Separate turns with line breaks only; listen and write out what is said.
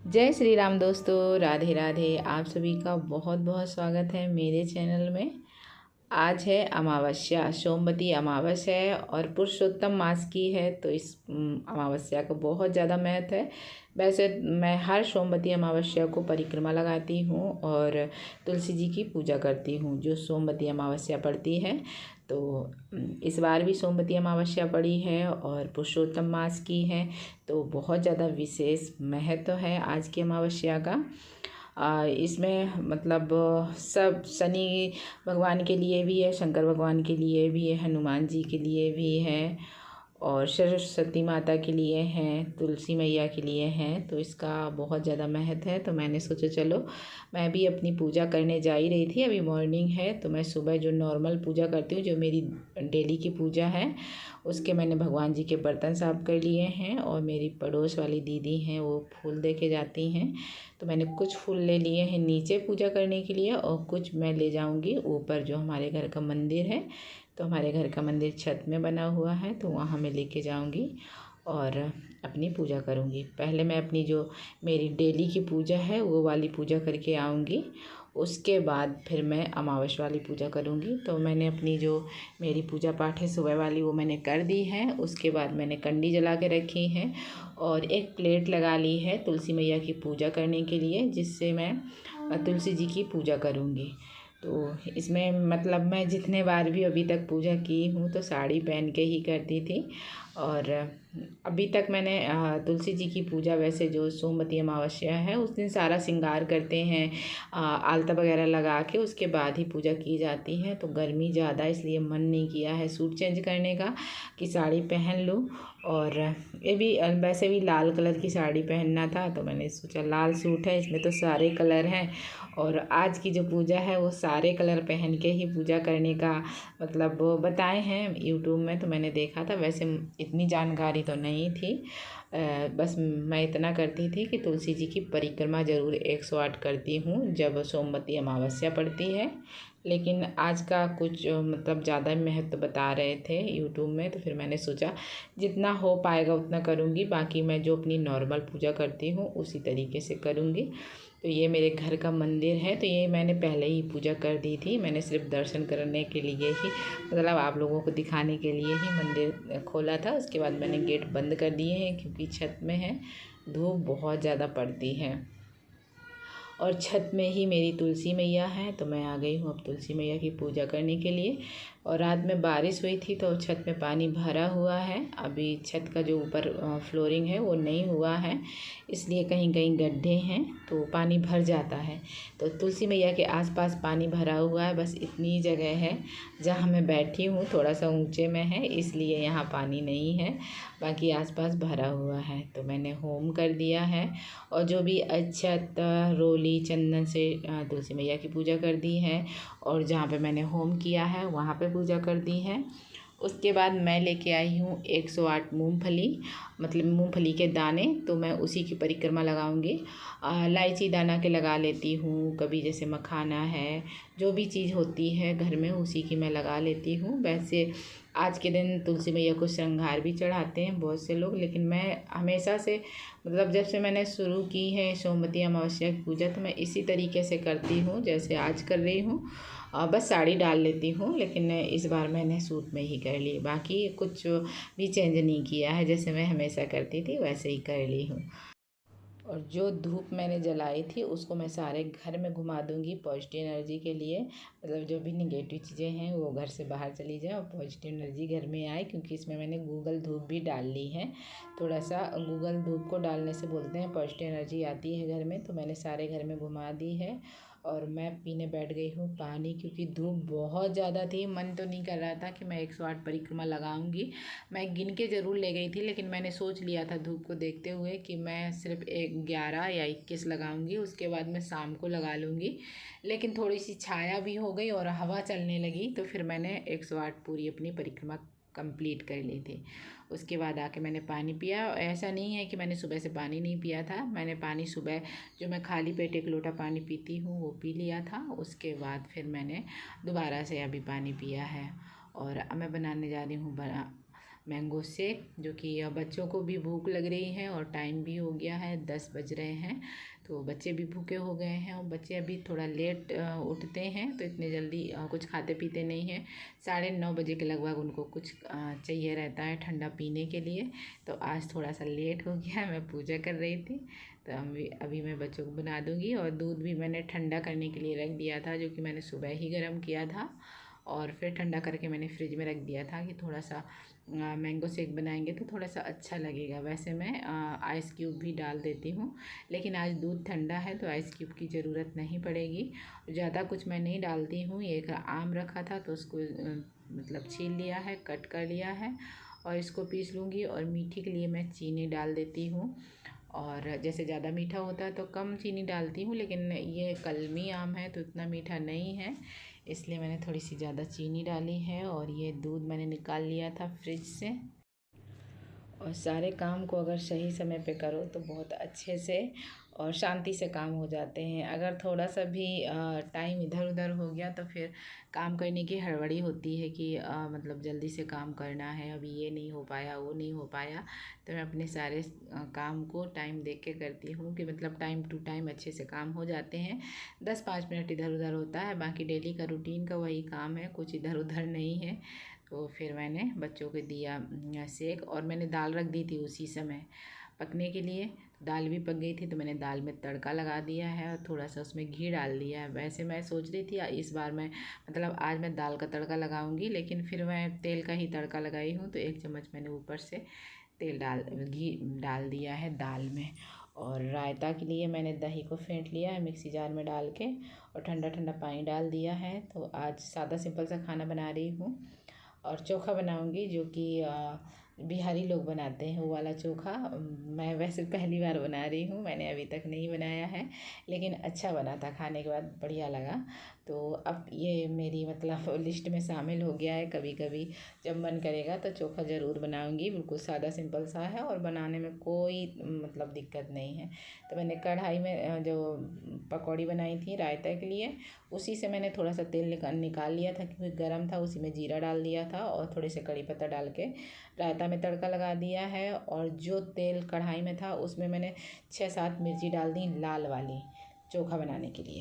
जय श्री राम दोस्तों, राधे राधे। आप सभी का बहुत बहुत स्वागत है मेरे चैनल में। आज है अमावस्या, सोमवती अमावस्या है और पुरुषोत्तम मास की है, तो इस अमावस्या का बहुत ज़्यादा महत्व है। वैसे मैं हर सोमवती अमावस्या को परिक्रमा लगाती हूँ और तुलसी जी की पूजा करती हूँ जो सोमवती अमावस्या पड़ती है। तो इस बार भी सोमवती अमावस्या पड़ी है और पुरुषोत्तम मास की है, तो बहुत ज़्यादा विशेष महत्व है आज की अमावस्या का। इसमें मतलब सब शनि भगवान के लिए भी है, शंकर भगवान के लिए भी है, हनुमान जी के लिए भी है और सरस्वती माता के लिए हैं, तुलसी मैया के लिए हैं। तो इसका बहुत ज़्यादा महत्व है। तो मैंने सोचा चलो मैं भी अपनी पूजा करने जा ही रही थी, अभी मॉर्निंग है तो मैं सुबह जो नॉर्मल पूजा करती हूँ, जो मेरी डेली की पूजा है, उसके मैंने भगवान जी के बर्तन साफ़ कर लिए हैं और मेरी पड़ोस वाली दीदी हैं वो फूल दे के जाती हैं। तो मैंने कुछ फूल ले लिए हैं नीचे पूजा करने के लिए और कुछ मैं ले जाऊंगी ऊपर, जो हमारे घर का मंदिर है। तो हमारे घर का मंदिर छत में बना हुआ है, तो वहाँ मैं लेके जाऊंगी और अपनी पूजा करूंगी। पहले मैं अपनी जो मेरी डेली की पूजा है वो वाली पूजा करके आऊँगी, उसके बाद फिर मैं अमावस्या वाली पूजा करूँगी। तो मैंने अपनी जो मेरी पूजा पाठ है सुबह वाली वो मैंने कर दी है। उसके बाद मैंने कंडी जला के रखी है और एक प्लेट लगा ली है तुलसी मैया की पूजा करने के लिए, जिससे मैं तुलसी जी की पूजा करूँगी। तो इसमें मतलब मैं जितने बार भी अभी तक पूजा की हूँ तो साड़ी पहन के ही करती थी। और अभी तक मैंने तुलसी जी की पूजा, वैसे जो सोमवती अमावस्या है उस दिन सारा श्रृंगार करते हैं, आलता वगैरह लगा के उसके बाद ही पूजा की जाती है। तो गर्मी ज़्यादा इसलिए मन नहीं किया है सूट चेंज करने का कि साड़ी पहन लूँ। और ये भी वैसे भी लाल कलर की साड़ी पहनना था, तो मैंने सोचा लाल सूट है, इसमें तो सारे कलर हैं और आज की जो पूजा है वो सारे कलर पहन के ही पूजा करने का मतलब बताए हैं यूट्यूब में, तो मैंने देखा था। वैसे इतनी जानकारी तो नहीं थी, बस मैं इतना करती थी कि तुलसी जी की परिक्रमा ज़रूर 108 करती हूँ जब सोमवती अमावस्या पड़ती है। लेकिन आज का कुछ मतलब ज़्यादा महत्व बता रहे थे यूट्यूब में, तो फिर मैंने सोचा जितना हो पाएगा उतना करूँगी, बाकी मैं जो अपनी नॉर्मल पूजा करती हूँ उसी तरीके से करूँगी। तो ये मेरे घर का मंदिर है, तो ये मैंने पहले ही पूजा कर दी थी। मैंने सिर्फ दर्शन करने के लिए ही, मतलब आप लोगों को दिखाने के लिए ही मंदिर खोला था। उसके बाद मैंने गेट बंद कर दिए हैं क्योंकि छत में है, धूप बहुत ज़्यादा पड़ती है और छत में ही मेरी तुलसी मैया है। तो मैं आ गई हूँ अब तुलसी मैया की पूजा करने के लिए। और रात में बारिश हुई थी तो छत में पानी भरा हुआ है। अभी छत का जो ऊपर फ्लोरिंग है वो नहीं हुआ है, इसलिए कहीं कहीं गड्ढे हैं तो पानी भर जाता है। तो तुलसी मैया के आसपास पानी भरा हुआ है, बस इतनी जगह है जहाँ मैं बैठी हूँ, थोड़ा सा ऊंचे में है इसलिए यहाँ पानी नहीं है, बाकी आसपास भरा हुआ है। तो मैंने होम कर दिया है और जो भी अक्षत रोली चंदन से तुलसी मैया की पूजा कर दी है और जहाँ पे मैंने होम किया है वहाँ पे पूजा कर दी है। उसके बाद मैं लेके आई हूँ 108 मूंगफली, मतलब मूंगफली के दाने, तो मैं उसी की परिक्रमा लगाऊंगी। इलायची दाना के लगा लेती हूँ, कभी जैसे मखाना है, जो भी चीज़ होती है घर में उसी की मैं लगा लेती हूँ। वैसे आज के दिन तुलसी मैया को श्रृंगार भी चढ़ाते हैं बहुत से लोग, लेकिन मैं हमेशा से मतलब जब से मैंने शुरू की है सोमवती अमावस्या की पूजा, तो मैं इसी तरीके से करती हूँ जैसे आज कर रही हूँ। बस साड़ी डाल लेती हूँ, लेकिन इस बार मैंने सूट में ही कर ली, बाकी कुछ भी चेंज नहीं किया है, जैसे मैं हमेशा करती थी वैसे ही कर ली हूँ। और जो धूप मैंने जलाई थी उसको मैं सारे घर में घुमा दूँगी पॉजिटिव एनर्जी के लिए, मतलब जो भी निगेटिव चीज़ें हैं वो घर से बाहर चली जाए और पॉजिटिव एनर्जी घर में आए। क्योंकि इसमें मैंने गूगल धूप भी डाल ली है, थोड़ा सा गूगल धूप को डालने से बोलते हैं पॉजिटिव एनर्जी आती है घर में। तो मैंने सारे घर में घुमा दी है और मैं पीने बैठ गई हूँ पानी, क्योंकि धूप बहुत ज़्यादा थी। मन तो नहीं कर रहा था कि मैं 108 परिक्रमा लगाऊंगी, मैं गिन के ज़रूर ले गई थी, लेकिन मैंने सोच लिया था धूप को देखते हुए कि मैं सिर्फ 11 या 21 लगाऊंगी, उसके बाद मैं शाम को लगा लूँगी। लेकिन थोड़ी सी छाया भी हो गई और हवा चलने लगी, तो फिर मैंने 108 पूरी अपनी परिक्रमा कंप्लीट कर ली थी। उसके बाद आके मैंने पानी पिया। ऐसा नहीं है कि मैंने सुबह से पानी नहीं पिया था, मैंने पानी सुबह जो मैं खाली पेट 1 लोटा पानी पीती हूँ वो पी लिया था। उसके बाद फिर मैंने दोबारा से अभी पानी पिया है और अब मैं बनाने जा रही हूँ मैंगो शेक, जो कि बच्चों को भी भूख लग रही है और टाइम भी हो गया है, 10 बज रहे हैं। तो बच्चे भी भूखे हो गए हैं और बच्चे अभी थोड़ा लेट उठते हैं, तो इतने जल्दी कुछ खाते पीते नहीं हैं। 9:30 बजे के लगभग उनको कुछ चाहिए रहता है ठंडा पीने के लिए। तो आज थोड़ा सा लेट हो गया, मैं पूजा कर रही थी। तो अभी मैं बच्चों को बना दूँगी। और दूध भी मैंने ठंडा करने के लिए रख दिया था, जो कि मैंने सुबह ही गर्म किया था और फिर ठंडा करके मैंने फ्रिज में रख दिया था कि थोड़ा सा मैंगो शेक बनाएंगे तो थोड़ा सा अच्छा लगेगा। वैसे मैं आइस क्यूब भी डाल देती हूँ, लेकिन आज दूध ठंडा है तो आइस क्यूब की ज़रूरत नहीं पड़ेगी। ज़्यादा कुछ मैं नहीं डालती हूँ। एक आम रखा था तो उसको मतलब छील लिया है, कट कर लिया है और इसको पीस लूँगी। और मीठे के लिए मैं चीनी डाल देती हूँ, और जैसे ज़्यादा मीठा होता है तो कम चीनी डालती हूँ, लेकिन ये कलमी आम है तो इतना मीठा नहीं है, इसलिए मैंने थोड़ी सी ज़्यादा चीनी डाली है। और ये दूध मैंने निकाल लिया था फ्रिज से। और सारे काम को अगर सही समय पे करो तो बहुत अच्छे से और शांति से काम हो जाते हैं। अगर थोड़ा सा भी टाइम इधर उधर हो गया तो फिर काम करने की हड़बड़ी होती है कि मतलब जल्दी से काम करना है, अभी ये नहीं हो पाया, वो नहीं हो पाया। तो मैं अपने सारे काम को टाइम देख के करती हूँ कि मतलब टाइम टू टाइम अच्छे से काम हो जाते हैं। 10-5 मिनट इधर उधर होता है, बाकी डेली का रूटीन का वही काम है, कुछ इधर उधर नहीं है। तो फिर मैंने बच्चों को दिया शेक, और मैंने दाल रख दी थी उसी समय पकने के लिए। दाल भी पक गई थी तो मैंने दाल में तड़का लगा दिया है और थोड़ा सा उसमें घी डाल दिया है। वैसे मैं सोच रही थी इस बार मैं मतलब आज मैं दाल का तड़का लगाऊंगी, लेकिन फिर मैं तेल का ही तड़का लगाई हूँ। तो 1 चम्मच मैंने ऊपर से घी डाल दिया है दाल में। और रायता के लिए मैंने दही को फेंट लिया है मिक्सी जार में डाल के, और ठंडा ठंडा पानी डाल दिया है। तो आज सादा सिंपल सा खाना बना रही हूँ। और चोखा बनाऊंगी, जो कि बिहारी लोग बनाते हैं, वो वाला चोखा। मैं वैसे पहली बार बना रही हूँ, मैंने अभी तक नहीं बनाया है, लेकिन अच्छा बना था, खाने के बाद बढ़िया लगा। तो अब ये मेरी मतलब लिस्ट में शामिल हो गया है। कभी कभी जब मन करेगा तो चोखा ज़रूर बनाऊंगी। बिल्कुल सादा सिंपल सा है और बनाने में कोई मतलब दिक्कत नहीं है। तो मैंने कढ़ाई में जो पकौड़ी बनाई थी रायता के लिए, उसी से मैंने थोड़ा सा तेल निकाल लिया था क्योंकि गर्म था। उसी में जीरा डाल दिया था और थोड़े से कड़ी पत्ता डाल के रायता में तड़का लगा दिया है। और जो तेल कढ़ाई में था उसमें मैंने 6-7 मिर्ची डाल दी लाल वाली, चोखा बनाने के लिए।